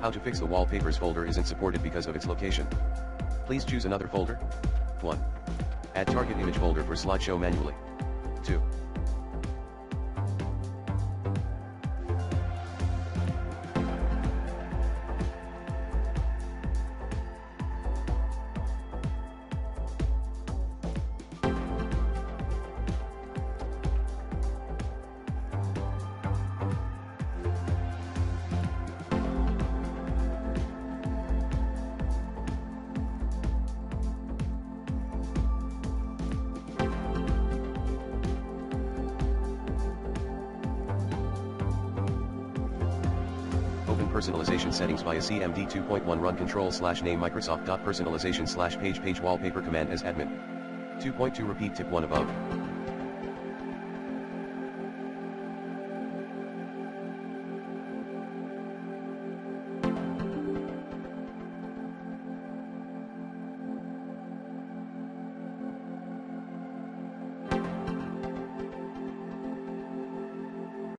How to fix the wallpapers folder isn't supported because of its location. Please choose another folder. 1. Add target image folder for slideshow manually. 2. Open personalization settings via CMD 2.1. Run control/name Microsoft.personalization/page wallpaper command as admin. 2.2 Repeat tip 1 above.